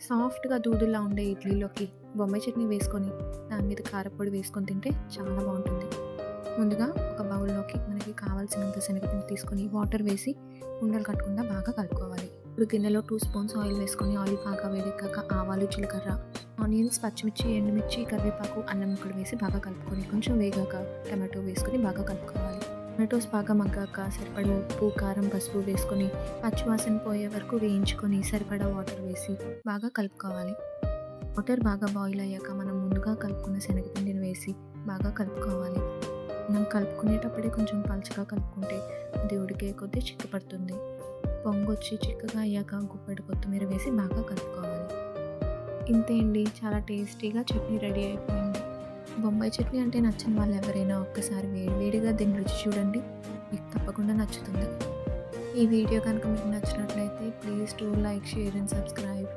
సాఫ్ట్‌గా దూదుల్లా ఉండే ఇడ్లీలోకి బొంబాయి చట్నీ వేసుకొని, దాని మీద కారప్పొడి వేసుకొని తింటే చాలా బావుంటుంది. ముందుగా ఒక బౌల్‌లోకి మనకి కావాల్సినంత శనగపిండి తీసుకొని వాటర్ వేసి ఉండలు కట్టకుండా బాగా కలుపుకోవాలి. ఇప్పుడు గిన్నెలో 2 స్పూన్స్ ఆయిల్ వేసుకొని ఆయిల్ బాగా వేడెక్కాక ఆవాలు, జీలకర్ర, ఆనియన్స్, పచ్చిమిర్చి, ఎండుమిర్చి, కరివేపాకు, అల్లం ముక్కలు వేసి బాగా కలుపుకొని కొంచెం వేగాక టమాటో వేసుకొని బాగా కలుపుకోవాలి. టొమాటోస్ బాగా మగ్గాక సరిపడా ఉప్పు, కారం, పసుపు వేసుకొని పచ్చివాసన పోయే వరకు వేయించుకొని సరిపడా వాటర్ వేసి బాగా కలుపుకోవాలి. వాటర్ బాగా బాయిల్ అయ్యాక మనం ముందుగా కలుపుకున్న శనగపిండిని వేసి బాగా కలుపుకోవాలి. మనం కలుపుకునేటప్పుడే కొంచెం పలుచగా కలుపుకుంటే అది ఉడికే కొద్దీ చిక్కపడుతుంది. పొంగొచ్చి చిక్కగా అయ్యాక గుప్పెడు కొత్తిమీర వేసి బాగా కలుపుకోవాలి. ఇంతే అండి, చాలా టేస్టీగా చట్నీ రెడీ అయిపోయింది. బొంబాయి చట్నీ అంటే నచ్చని వాళ్ళు ఎవరైనా ఒక్కసారి వేడివేడిగా దీన్ని రుచి చూడండి. మీకు తప్పకుండా నచ్చుతుంది. ఈ వీడియో కనుక మీకు నచ్చినట్లయితే please do like, share and subscribe.